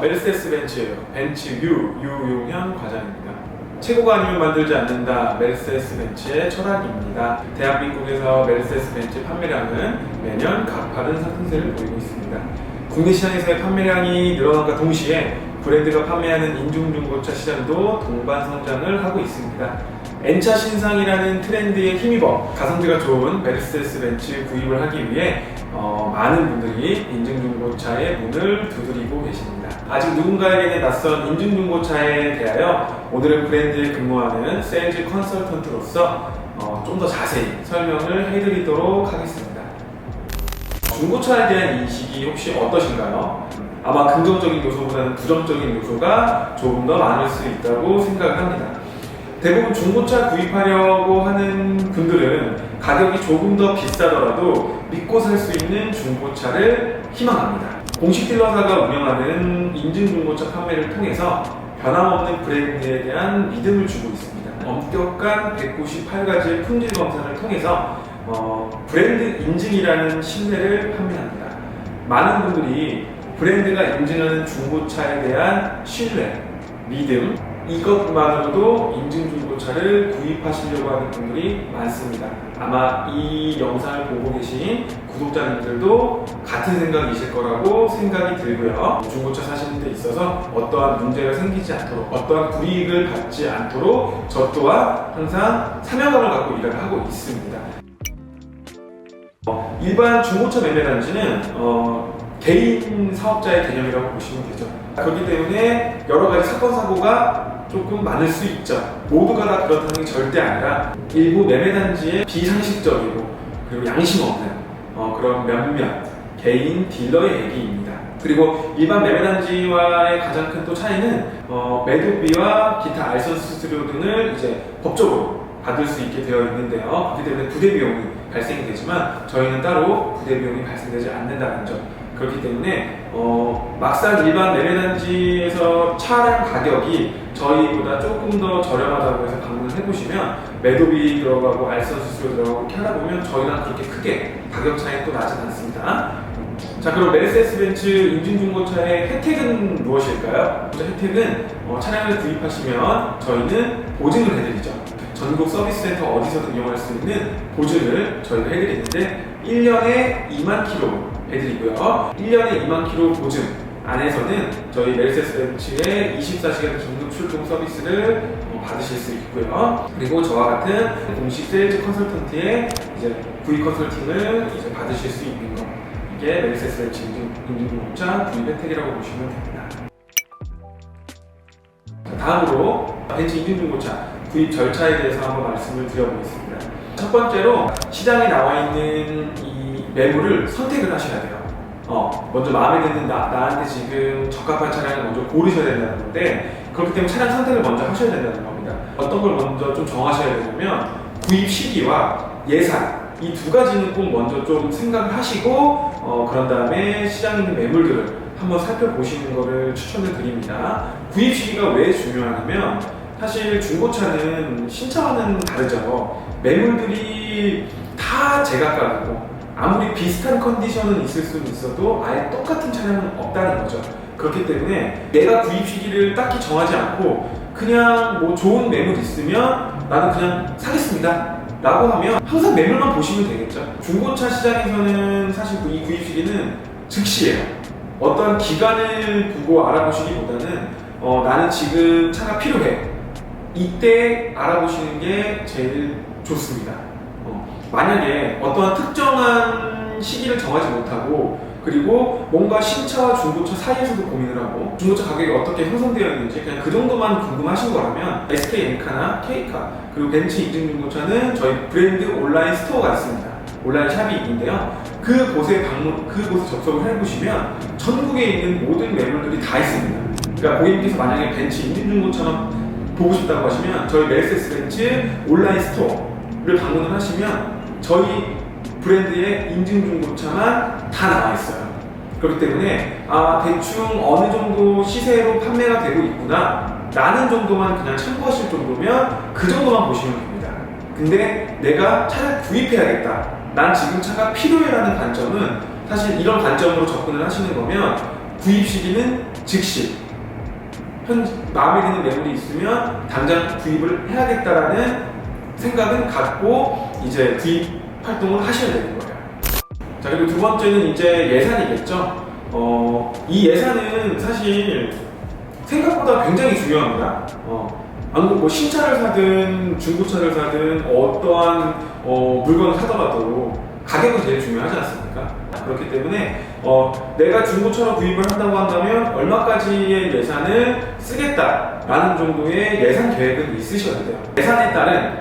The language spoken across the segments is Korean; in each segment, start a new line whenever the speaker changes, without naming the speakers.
메르세데스 벤츠 유용현 과장입니다. 최고가 아니면 만들지 않는다. 메르세데스 벤츠의 철학입니다. 대한민국에서 메르세데스 벤츠 판매량은 매년 가파른 상승세를 보이고 있습니다. 국내 시장에서의 판매량이 늘어남과 동시에 브랜드가 판매하는 인중중고차 시장도 동반 성장을 하고 있습니다. N차 신상이라는 트렌드에 힘입어 가성비가 좋은 메르세데스 벤츠 구입을 하기 위해 많은 분들이 인증중고차의 문을 두드리고 계십니다. 아직 누군가에게는 낯선 인증중고차에 대하여 오늘은 브랜드에 근무하는 세일즈 컨설턴트로서 좀 더 자세히 설명을 해드리도록 하겠습니다. 중고차에 대한 인식이 혹시 어떠신가요? 아마 긍정적인 요소보다는 부정적인 요소가 조금 더 많을 수 있다고 생각을 합니다. 대부분 중고차 구입하려고 하는 분들은 가격이 조금 더 비싸더라도 믿고 살 수 있는 중고차를 희망합니다. 공식 딜러사가 운영하는 인증중고차 판매를 통해서 변함없는 브랜드에 대한 믿음을 주고 있습니다. 엄격한 198가지의 품질 검사를 통해서 브랜드 인증이라는 신뢰를 판매합니다. 많은 분들이 브랜드가 인증하는 중고차에 대한 신뢰, 믿음, 이것만으로도 인증중고차를 구입하시려고 하는 분들이 많습니다. 아마 이 영상을 보고 계신 구독자님들도 같은 생각이실 거라고 생각이 들고요. 중고차 사시는 데 있어서 어떠한 문제가 생기지 않도록, 어떠한 불이익을 받지 않도록 저 또한 항상 사명감을 갖고 일을 하고 있습니다. 일반 중고차 매매단지는 개인 사업자의 개념이라고 보시면 되죠. 그렇기 때문에 여러 가지 사건 사고가 조금 많을 수 있죠. 모두가 다 그렇다는 게 절대 아니라 일부 매매단지의 비상식적이고 그리고 양심 없는 그런 몇몇 개인 딜러의 얘기입니다. 그리고 일반 매매단지와의 가장 큰 또 차이는 매도비와 기타 알선수 수수료 등을 이제 법적으로 받을 수 있게 되어 있는데요. 그렇기 때문에 부대 비용이 발생이 되지만 저희는 따로 부대 비용이 발생되지 않는다는 점. 그렇기 때문에 막상 일반 매매단지에서 차량 가격이 저희보다 조금 더 저렴하다고 해서 방문을 해보시면 매도비 들어가고 알선 수수료 들어가고 이렇게 하다 보면 저희랑 그렇게 크게 가격 차이 또 나진 않습니다. 자, 그럼 메르세데스 벤츠 인증중고차의 혜택은 무엇일까요? 먼저 혜택은 차량을 구입하시면 저희는 보증을 해드리죠. 전국 서비스 센터 어디서든 이용할 수 있는 보증을 저희가 해드리는데 1년에 2만 킬로 해드리고요. 1년에 2만 킬로 보증 안에서는 저희 메르세데스 벤츠의 24시간 긴급 출동 서비스를 받으실 수 있고요. 그리고 저와 같은 공식 세일즈 컨설턴트의 이제 구입 컨설팅을 이제 받으실 수 있는 것. 이게 메르세데스 벤츠 인증중고차 구입 혜택이라고 보시면 됩니다. 자, 다음으로 벤츠 인증중고차 구입 절차에 대해서 한번 말씀을 드려보겠습니다. 첫 번째로 시장에 나와 있는 이 매물을 선택을 하셔야 돼요. 먼저 마음에 드는 나한테 지금 적합한 차량을 먼저 고르셔야 된다는 건데, 그렇기 때문에 차량 선택을 먼저 하셔야 된다는 겁니다. 어떤 걸 먼저 좀 정하셔야 되냐면 구입 시기와 예산, 이 두 가지는 꼭 먼저 좀 생각을 하시고 그런 다음에 시장에 있는 매물들을 한번 살펴보시는 것을 추천을 드립니다. 구입 시기가 왜 중요하냐면 사실 중고차는 신차와는 다르죠. 매물들이 다 제각각이고 아무리 비슷한 컨디션은 있을 수는 있어도 아예 똑같은 차량은 없다는 거죠. 그렇기 때문에 내가 구입 시기를 딱히 정하지 않고 그냥 뭐 좋은 매물 있으면 나는 그냥 사겠습니다 라고 하면 항상 매물만 보시면 되겠죠. 중고차 시장에서는 사실 이 구입 시기는 즉시예요. 어떤 기간을 두고 알아보시기보다는 나는 지금 차가 필요해, 이때 알아보시는 게 제일 좋습니다. 만약에 어떠한 특정한 시기를 정하지 못하고 그리고 뭔가 신차와 중고차 사이에서도 고민을 하고 중고차 가격이 어떻게 형성되어 있는지 그냥 그 정도만 궁금하신 거라면 SK엔카나 K카 그리고 벤츠 인증중고차는 저희 브랜드 온라인 스토어가 있습니다. 온라인 샵이 있는데요. 그곳에 접속을 해보시면 전국에 있는 모든 매물들이 다 있습니다. 그러니까 고객님께서 만약에 벤츠 인증중고차만 보고 싶다고 하시면 저희 메르세데스 벤츠 온라인 스토어를 방문을 하시면 저희 브랜드의 인증중고차만 다 나와 있어요. 그렇기 때문에 대충 어느 정도 시세로 판매가 되고 있구나 라는 정도만 그냥 참고하실 정도면 그 정도만 보시면 됩니다. 근데 내가 차를 구입해야겠다, 난 지금 차가 필요해 라는 관점은 사실 이런 관점으로 접근을 하시는 거면 구입 시기는 즉시 마음에 드는 매물이 있으면 당장 구입을 해야겠다라는 생각은 갖고 이제 구입 활동을 하셔야 되는 거예요. 자, 그리고 두 번째는 이제 예산이겠죠. 이 예산은 사실 생각보다 굉장히 중요합니다. 뭐 신차를 사든 중고차를 사든 어떠한 물건을 사더라도 가격은 제일 중요하지 않습니까? 그렇기 때문에 내가 중고차로 구입을 한다고 한다면 얼마까지의 예산을 쓰겠다라는 정도의 예산 계획은 있으셔야 돼요. 예산에 따른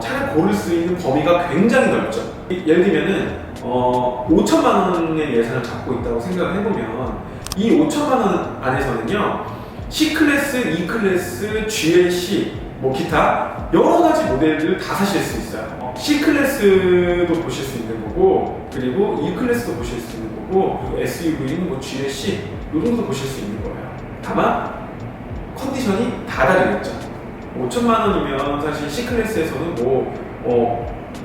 차를 고를 수 있는 범위가 굉장히 넓죠. 예를 들면은 5천만 원의 예산을 갖고 있다고 생각을 해보면 이 5천만 원 안에서는요 C클래스, E클래스, GLC, 뭐 기타 여러 가지 모델을 다 사실 수 있어요. C클래스도 보실 수 있는 거고, 그리고 E클래스도 보실 수 있는 거고, 그리고 SUV는 뭐 GLC 이 정도 보실 수 있는 거예요. 다만 컨디션이 다 다르겠죠. 5천만 원이면 사실 C클래스에서는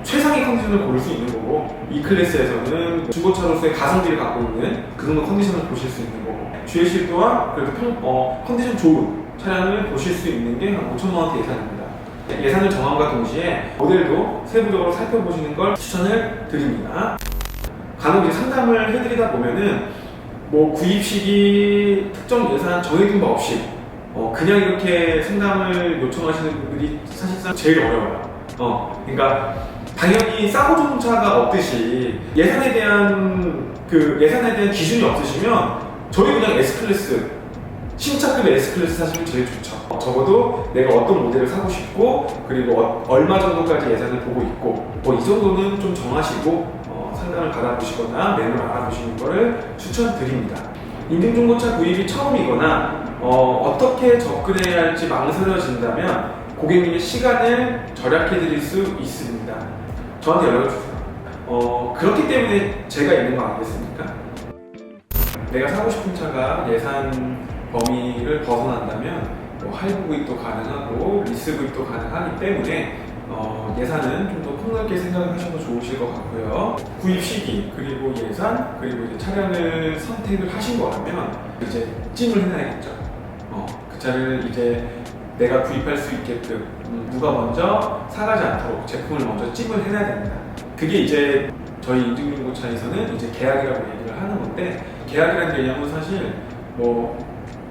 최상위 컨디션을 고를 수 있는 거고, E클래스에서는 중고차로서의 가성비를 갖고 있는 그 정도 컨디션을 보실 수 있는 거고, GLC 또한 그래도 컨디션 좋은 차량을 보실 수 있는 게 한 5천만 원대 예산입니다. 예산을 정함과 동시에 모델도 세부적으로 살펴보시는 걸 추천을 드립니다. 간혹 이제 상담을 해드리다 보면은 뭐 구입 시기 특정 예산 정해둔 바 없이 그냥 이렇게 상담을 요청하시는 분들이 사실상 제일 어려워요. 그러니까 당연히 싸고 좋은 차가 없듯이 예산에 대한 기준이 없으시면 저희 그냥 S클래스, 신차급의 S클래스 사시면 제일 좋죠. 적어도 내가 어떤 모델을 사고 싶고, 그리고 얼마 정도까지 예산을 보고 있고, 뭐 이 정도는 좀 정하시고 상담을 받아보시거나 매물을 알아보시는 것을 추천드립니다. 인증중고차 구입이 처음이거나 어떻게 접근해야 할지 망설여진다면 고객님의 시간을 절약해 드릴 수 있습니다. 저한테 연락을 주세요. 그렇기 때문에 제가 있는 거 아니겠습니까? 내가 사고 싶은 차가 예산 범위를 벗어난다면 할부 구입도 가능하고 리스 구입도 가능하기 때문에 예산은 좀 더 폭넓게 생각을 하셔도 좋으실 것 같고요. 구입 시기, 그리고 예산, 그리고 이제 차량을 선택을 하신 거라면 이제 찜을 해놔야겠죠. 그 차를 이제 내가 구입할 수 있게끔 누가 먼저 사가지 않도록 제품을 먼저 찜을 해놔야 됩니다. 그게 이제 저희 인증중고차에서는 이제 계약이라고 얘기를 하는 건데, 계약이라는 개념은 사실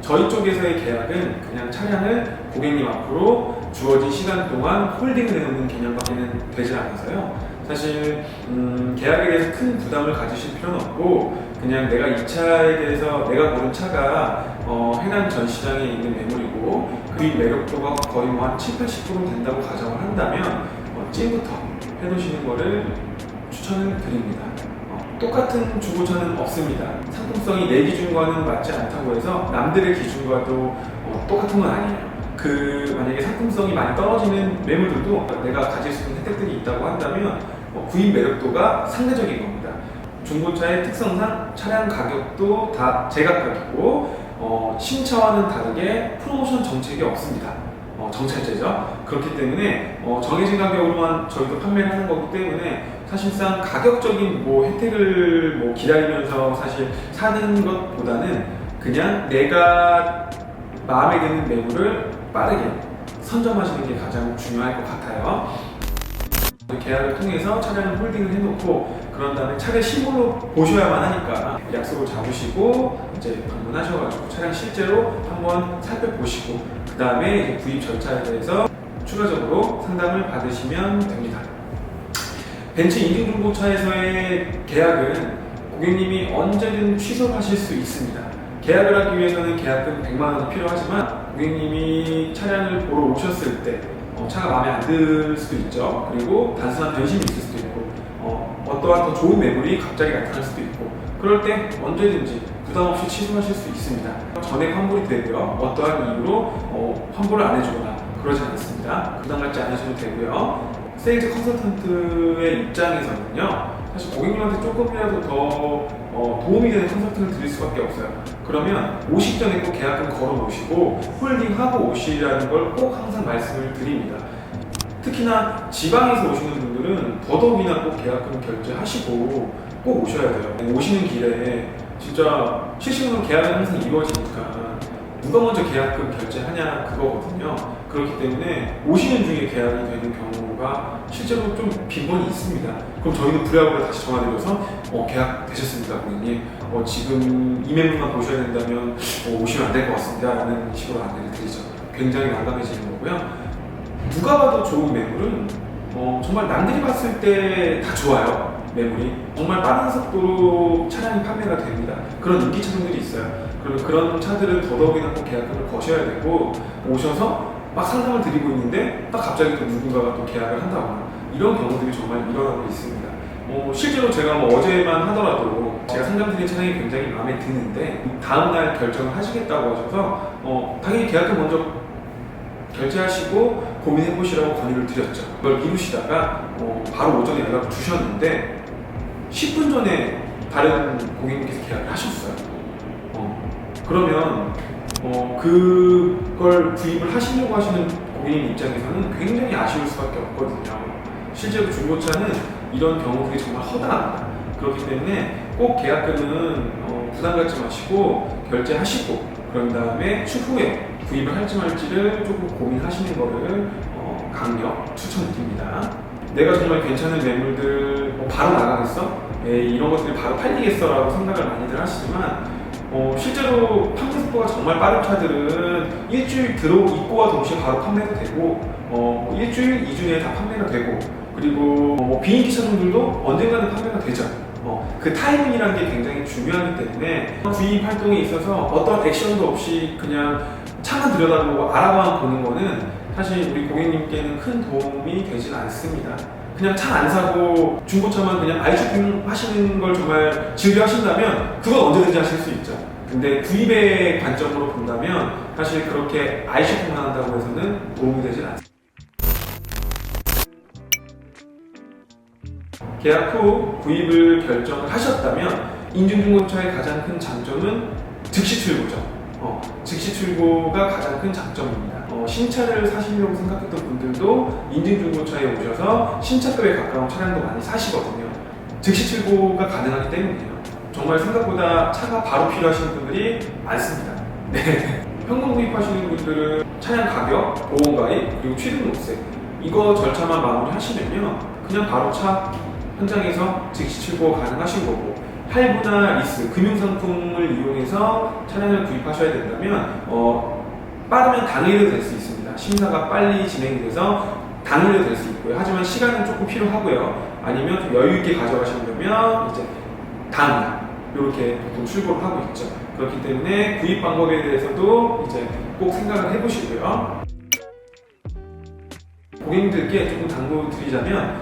저희 쪽에서의 계약은 그냥 차량을 고객님 앞으로 주어진 시간 동안 홀딩을 해놓는 개념밖에는 되지 않아서요. 사실 계약에 대해서 큰 부담을 가지실 필요는 없고, 그냥 내가 이 차에 대해서 내가 고른 차가 해당 전 시장에 있는 매물이고 그 매력도가 거의 한 70~80% 된다고 가정을 한다면 찜부터 해놓으시는 거를 추천을 드립니다. 똑같은 중고차는 없습니다. 상품성이 내 기준과는 맞지 않다고 해서 남들의 기준과도 똑같은 건 아니에요. 만약에 상품성이 많이 떨어지는 매물들도 내가 가질 수 있는 혜택들이 있다고 한다면 구입 매력도가 상대적인 겁니다. 중고차의 특성상 차량 가격도 다 제각각이고 신차와는 다르게 프로모션 정책이 없습니다. 정찰제죠. 그렇기 때문에 정해진 가격으로만 저희도 판매를 하는 거기 때문에 사실상 가격적인 혜택을 기다리면서 사실 사는 것보다는 그냥 내가 마음에 드는 매물을 빠르게 선점하시는 게 가장 중요할 것 같아요. 계약을 통해서 차량을 홀딩을 해놓고 그런 다음에 차를 실물로 보셔야만 하니까 약속을 잡으시고 이제 방문하셔가지고 차량 실제로 한번 살펴보시고 그 다음에 이제 구입 절차에 대해서 추가적으로 상담을 받으시면 됩니다. 벤츠 인증중고차에서의 계약은 고객님이 언제든 취소하실 수 있습니다. 계약을 하기 위해서는 계약금 100만 원이 필요하지만 고객님이 차량을 보러 오셨을 때 차가 마음에 안 들 수도 있죠. 그리고 단순한 변심이 있을 수도 있고 어떠한 더 좋은 매물이 갑자기 나타날 수도 있고 그럴 때 언제든지 부담 없이 취소하실 수 있습니다. 전액 환불이 되고요. 어떠한 이유로 환불을 안 해주거나 그러지 않습니다. 부담 갖지 않으셔도 되고요. 세일즈 컨설턴트의 입장에서는요, 사실 고객님한테 조금이라도 더 도움이 되는 컨설팅을 드릴 수밖에 없어요. 그러면 오시기 전에 꼭 계약금 걸어 놓으시고 홀딩하고 오시라는 걸 꼭 항상 말씀을 드립니다. 특히나 지방에서 오시는 분들은 더더욱이나 꼭 계약금 결제하시고 꼭 오셔야 돼요. 오시는 길에 진짜 실시간으로 계약은 항상 이루어지니까 누가 먼저 계약금 결제하냐 그거거든요. 그렇기 때문에 오시는 중에 계약이 되는 경우가 실제로 좀 빈번히 있습니다. 그럼 저희는 부랴부랴 다시 전화드려서 계약 되셨습니다 고객님, 지금 이 매물만 보셔야 된다면 오시면 안 될 것 같습니다 라는 식으로 안내를 드리죠. 굉장히 난감해지는 거고요. 누가 봐도 좋은 매물은 정말 남들이 봤을 때 다 좋아요. 매물이 정말 빠른 속도로 차량이 판매가 됩니다. 그런 인기 차종들이 있어요. 그러면 그런 차들은 더더욱이나 꼭 계약금을 거셔야 되고, 오셔서 막 상담을 드리고 있는데 딱 갑자기 또 누군가가 또 계약을 한다거나 이런 경우들이 정말 일어나고 있습니다. 실제로 제가 어제만 하더라도 제가 상담드린 차량이 굉장히 마음에 드는데 다음날 결정을 하시겠다고 하셔서 당연히 계약금 먼저 결제하시고 고민해보시라고 권유를 드렸죠. 그걸 미루시다가 바로 오전에 연락을 주셨는데 10분 전에 다른 고객님께서 계약을 하셨어요. 그러면 그걸 구입을 하시려고 하시는 고객님 입장에서는 굉장히 아쉬울 수밖에 없거든요. 실제로 중고차는 이런 경우들이 정말 허다합니다. 그렇기 때문에 꼭 계약금은 부담 갖지 마시고 결제하시고, 그런 다음에 추후에 구입을 할지 말지를 조금 고민하시는 거를 강력 추천드립니다. 내가 정말 괜찮은 매물들 바로 나가겠어? 이런 것들이 바로 팔리겠어? 라고 생각을 많이들 하시지만 실제로 판매 속도가 정말 빠른 차들은 일주일 입고와 동시에 바로 판매가 되고 일주일, 2주 내에 다 판매가 되고, 그리고 비인기 차종들도 언젠가는 판매가 되죠. 그 타이밍이라는 게 굉장히 중요하기 때문에 구입 활동에 있어서 어떤 액션도 없이 그냥 차만 들여다보고 알아봐 보는 거는 사실 우리 고객님께는 큰 도움이 되진 않습니다. 그냥 차 안 사고 중고차만 그냥 아이쇼핑 하시는 걸 정말 즐겨 하신다면 그건 언제든지 하실 수 있죠. 근데 구입의 관점으로 본다면 사실 그렇게 아이쇼핑만 한다고 해서는 도움이 되진 않습니다. 계약 후 구입을 결정을 하셨다면 인증중고차의 가장 큰 장점은 즉시 출고죠. 즉시 출고가 가장 큰 장점입니다. 신차를 사시려고 생각했던 분들도 인증중고차에 오셔서 신차급에 가까운 차량도 많이 사시거든요. 즉시 출고가 가능하기 때문이에요. 정말 생각보다 차가 바로 필요하신 분들이 많습니다. 네. 현금 구입하시는 분들은 차량 가격, 보험가입, 그리고 취득록세 이거 절차만 마무리 하시면요, 그냥 바로 차 현장에서 즉시 출고 가능하신 거고, 할부나 리스, 금융상품을 이용해서 차량을 구입하셔야 된다면 빠르면 당일에도 될 수 있습니다. 심사가 빨리 진행이 돼서 당일에도 될 수 있고요. 하지만 시간은 조금 필요하고요. 아니면 좀 여유 있게 가져가시려면 이제 다음날 이렇게 보통 출고를 하고 있죠. 그렇기 때문에 구입 방법에 대해서도 이제 꼭 생각을 해보시고요. 고객님들께 조금 당부 드리자면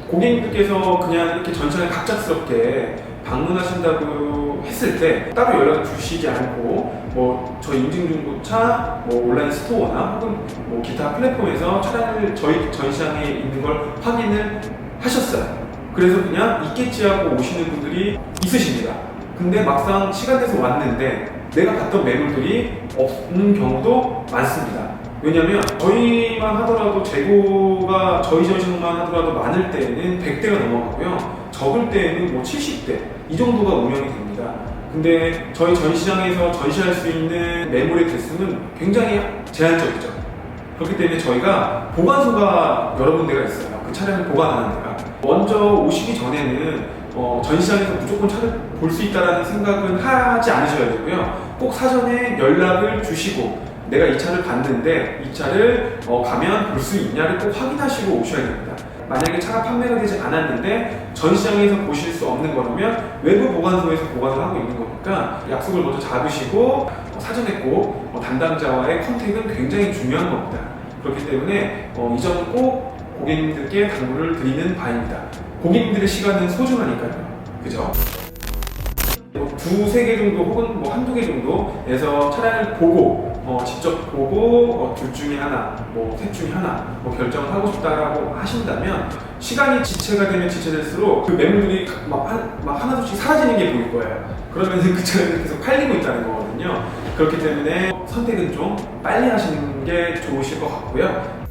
고객님들께서 그냥 이렇게 전차를 갑작스럽게 방문하신다고 했을 때 따로 연락을 주시지 않고 저희 인증중고차 온라인 스토어나 혹은 기타 플랫폼에서 차량을 저희 전시장에 있는 걸 확인을 하셨어요. 그래서 그냥 있겠지 하고 오시는 분들이 있으십니다. 근데 막상 시간 내서 왔는데 내가 봤던 매물들이 없는 경우도 많습니다. 왜냐면 저희만 하더라도 재고가 저희 전시장만 하더라도 많을 때에는 100대가 넘어가고요, 적을 때에는 70대 이 정도가 운영이 됩니다. 근데 저희 전시장에서 전시할 수 있는 매물의 개수는 굉장히 제한적이죠. 그렇기 때문에 저희가 보관소가 여러 군데가 있어요. 그 차량을 보관하는 데가. 먼저 오시기 전에는 전시장에서 무조건 차를 볼 수 있다는 생각은 하지 않으셔야 되고요. 꼭 사전에 연락을 주시고 내가 이 차를 봤는데 이 차를 가면 볼 수 있냐를 꼭 확인하시고 오셔야 됩니다. 만약에 차가 판매가 되지 않았는데 전시장에서 보실 수 없는 거라면 외부 보관소에서 보관을 하고 있는 거니까 약속을 먼저 잡으시고 사전에 꼭 담당자와의 컨택은 굉장히 중요한 겁니다. 그렇기 때문에 이 점은 꼭 고객님들께 당부를 드리는 바입니다. 고객님들의 시간은 소중하니까요. 그죠? 두세 개 정도 혹은 한두 개 정도에서 차량을 보고 직접 보고 둘 중에 하나, 셋 중에 하나 결정을 하고 싶다라고 하신다면 시간이 지체가 되면 지체될수록 그 매물들이 막 하나둘씩 사라지는 게 보일 거예요. 그러면 그 차량이 계속 팔리고 있다는 거거든요. 그렇기 때문에 선택은 좀 빨리 하시는 게 좋으실 것 같고요.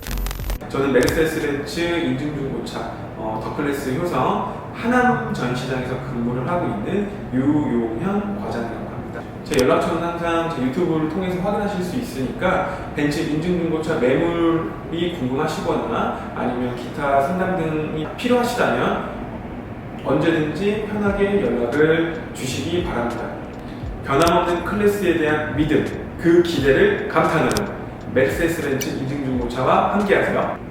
저는 메르세데스 벤츠 인증중고차 더클래스 효성 하남 전시장에서 근무를 하고 있는 유용현 과장이라고 합니다. 제 연락처는 항상 제 유튜브를 통해서 확인하실 수 있으니까 벤츠 인증중고차 매물이 궁금하시거나 아니면 기타 상담 등이 필요하시다면 언제든지 편하게 연락을 주시기 바랍니다. 변함없는 클래스에 대한 믿음, 그 기대를 감탄하는 메르세데스 벤츠 인증중고차와 함께하세요.